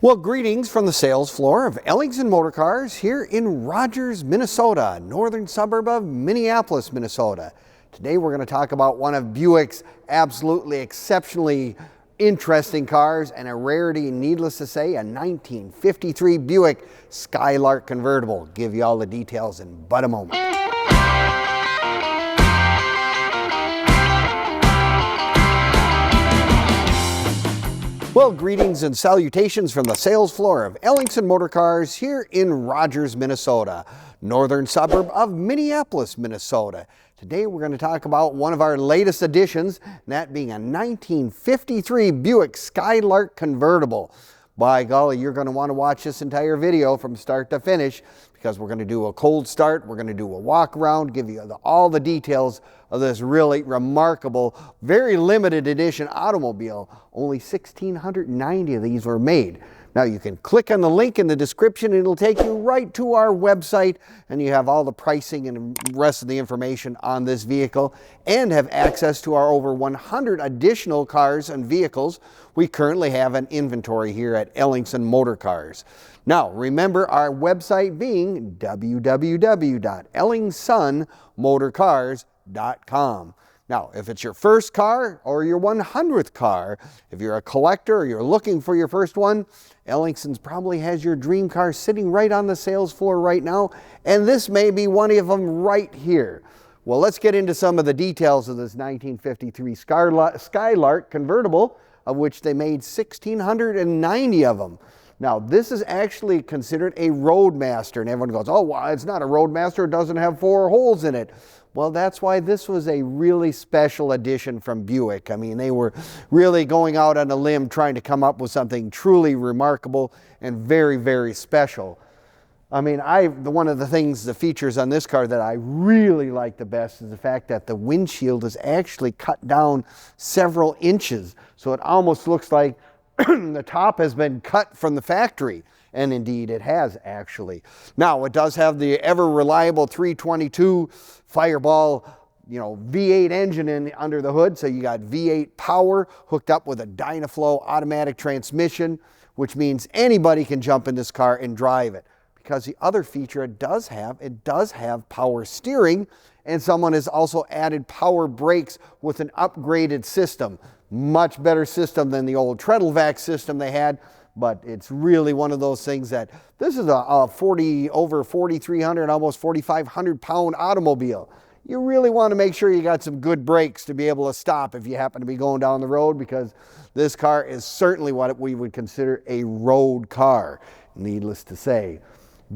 Well, greetings from the sales floor of Ellingson Motor Cars here in Rogers, Minnesota, northern suburb of Minneapolis, Minnesota. Today we're going to talk about one of Buick's absolutely exceptionally interesting cars and a rarity, needless to say, a 1953 Buick Skylark convertible. Give you all the details in but a moment. Well, greetings and salutations from the sales floor of Ellingson Motor Cars here in Rogers, Minnesota, northern suburb of Minneapolis, Minnesota. Today we're going to talk about one of our latest additions, that being a 1953 Buick Skylark convertible. By golly, you're going to want to watch this entire video from start to finish because we're going to do a cold start, we're going to do a walk around, give you all the details of this really remarkable, very limited edition automobile. Only 1,690 of these were made. Now you can click on the link in the description and it'll take you right to our website, and you have all the pricing and the rest of the information on this vehicle and have access to our over 100 additional cars and vehicles we currently have in inventory here at Ellingson Motor Cars. Now remember our website being www.ellingsonmotorcars.com. Now, if it's your first car or your 100th car, if you're a collector or you're looking for your first one, Ellingson's probably has your dream car sitting right on the sales floor right now, and this may be one of them right here. Well, let's get into some of the details of this 1953 Skylark convertible, of which they made 1,690 of them. Now, this is actually considered a Roadmaster, and everyone goes, oh, well, it's not a Roadmaster, it doesn't have 4 holes in it. Well, that's why this was a really special addition from Buick. I mean, they were really going out on a limb trying to come up with something truly remarkable and very, very special. I mean, one of the things, the features on this car that I really like the best is the fact that the windshield is actually cut down several inches. So it almost looks like the top has been cut from the factory. And indeed it has, actually. Now, it does have the ever reliable 322 Fireball, V8 engine under the hood. So you got V8 power hooked up with a Dynaflow automatic transmission, which means anybody can jump in this car and drive it. Because the other feature it does have power steering, and someone has also added power brakes with an upgraded system. Much better system than the old Treadlevac system they had. But it's really one of those things that this is over 4,300, almost 4,500 pound automobile. You really want to make sure you got some good brakes to be able to stop if you happen to be going down the road, because this car is certainly what we would consider a road car, needless to say.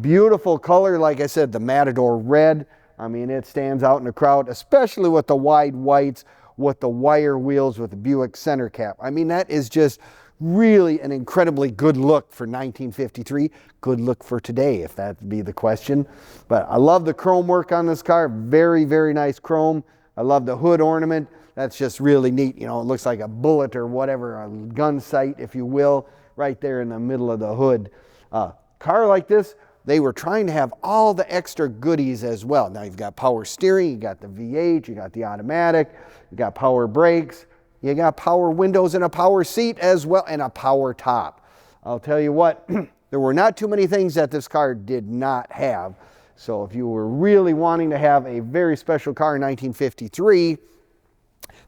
Beautiful color, like I said, the Matador Red. I mean, it stands out in the crowd, especially with the wide whites, with the wire wheels, with the Buick center cap. I mean, that is just really an incredibly good look for 1953. Good look for today, if that be the question. But I love the chrome work on this car. Very, very nice chrome. I love the hood ornament. That's just really neat. It looks like a bullet or whatever, a gun sight, if you will, right there in the middle of the hood. Car like this, they were trying to have all the extra goodies as well. Now you've got power steering, you got the V8, you got the automatic, you got power brakes, you got power windows and a power seat as well, and a power top. I'll tell you what, there were not too many things that this car did not have. So if you were really wanting to have a very special car in 1953,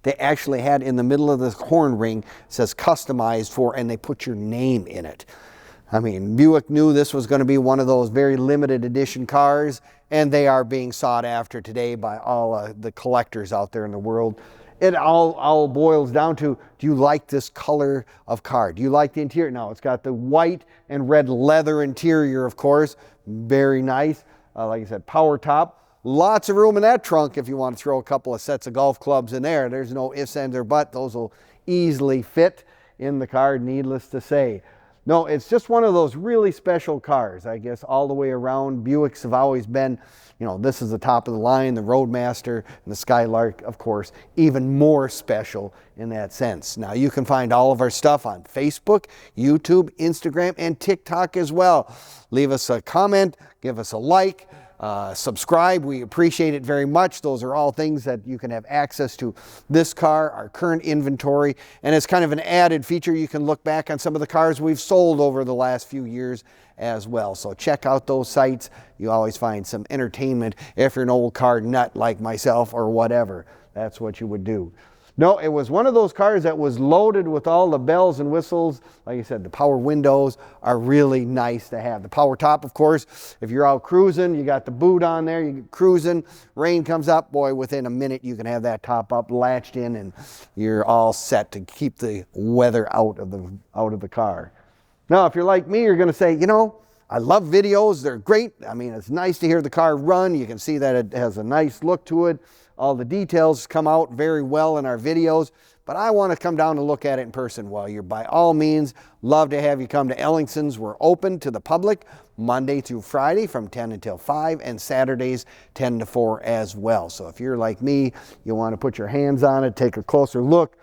they actually had in the middle of the horn ring, it says customized for, and they put your name in it. I mean, Buick knew this was going to be one of those very limited edition cars, and they are being sought after today by all the collectors out there in the world. It all boils down to, do you like this color of car? Do you like the interior? No, it's got the white and red leather interior, of course. Very nice. Like I said, power top. Lots of room in that trunk if you want to throw a couple of sets of golf clubs in there. There's no ifs, ands, or buts. Those will easily fit in the car, needless to say. No, it's just one of those really special cars, I guess, all the way around. Buicks have always been, this is the top of the line, the Roadmaster and the Skylark, of course, even more special in that sense. Now, you can find all of our stuff on Facebook, YouTube, Instagram, and TikTok as well. Leave us a comment, give us a like, subscribe. We appreciate it very much. Those are all things that you can have access to this car, our current inventory, and it's kind of an added feature. You can look back on some of the cars we've sold over the last few years as well. So check out those sites. You always find some entertainment if you're an old car nut like myself or whatever. That's what you would do. No, it was one of those cars that was loaded with all the bells and whistles. Like I said, the power windows are really nice to have. The power top, of course, if you're out cruising, you got the boot on there, you're cruising, rain comes up, boy, within a minute you can have that top up, latched in, and you're all set to keep the weather out of the car. Now, if you're like me, you're going to say, you know, I love videos. They're great. I mean, it's nice to hear the car run. You can see that it has a nice look to it. All the details come out very well in our videos, but I want to come down and look at it in person. Well, you're by all means, love to have you come to Ellingson's. We're open to the public Monday through Friday from 10 until 5 and Saturdays 10 to 4 as well. So if you're like me, you want to put your hands on it, take a closer look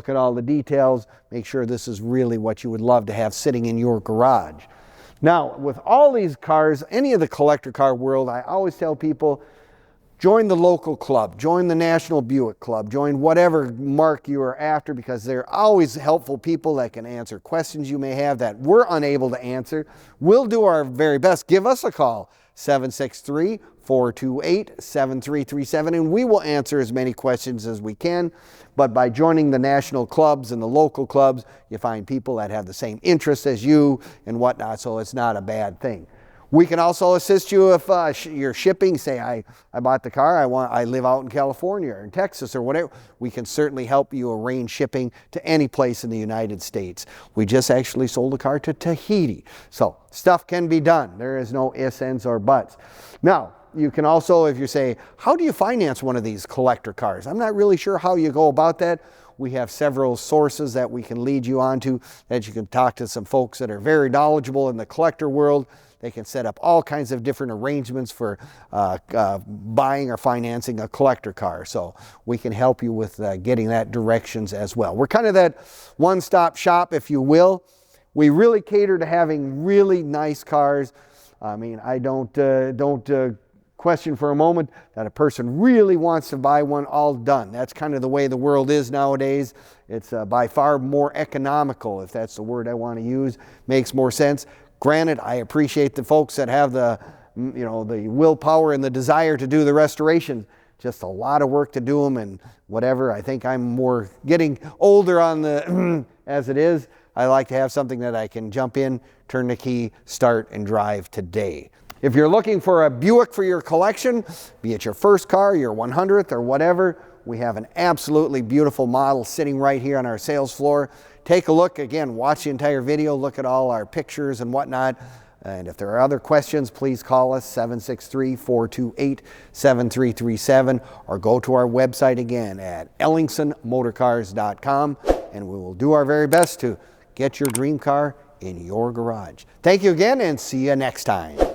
at all the details, make sure this is really what you would love to have sitting in your garage. Now, with all these cars, any of the collector car world, I always tell people, join the local club, join the National Buick Club, join whatever marque you are after, because they're always helpful people that can answer questions you may have that we're unable to answer. We'll do our very best. Give us a call, 763-428-7337, and we will answer as many questions as we can. But by joining the national clubs and the local clubs, you find people that have the same interests as you and whatnot, so it's not a bad thing. We can also assist you if you're shipping. Say, I bought the car, I live out in California or in Texas or whatever. We can certainly help you arrange shipping to any place in the United States. We just actually sold a car to Tahiti. So stuff can be done. There is no ifs, ands, or buts. Now, you can also, if you say, how do you finance one of these collector cars? I'm not really sure how you go about that. We have several sources that we can lead you on to, that you can talk to some folks that are very knowledgeable in the collector world. They can set up all kinds of different arrangements for buying or financing a collector car. So we can help you with getting that directions as well. We're kind of that one-stop shop, if you will. We really cater to having really nice cars. I mean, I don't question for a moment that a person really wants to buy one all done. That's kind of the way the world is nowadays. It's by far more economical, if that's the word I want to use. Makes more sense. Granted, I appreciate the folks that have the willpower and the desire to do the restoration. Just a lot of work to do them and whatever. I think I'm more getting older on the as it is. I like to have something that I can jump in, turn the key, start, and drive today. If you're looking for a Buick for your collection, be it your first car, your 100th, or whatever, we have an absolutely beautiful model sitting right here on our sales floor. Take a look, again, watch the entire video, look at all our pictures and whatnot. And if there are other questions, please call us, 763-428-7337, or go to our website again at ellingsonmotorcars.com, and we will do our very best to get your dream car in your garage. Thank you again, and see you next time.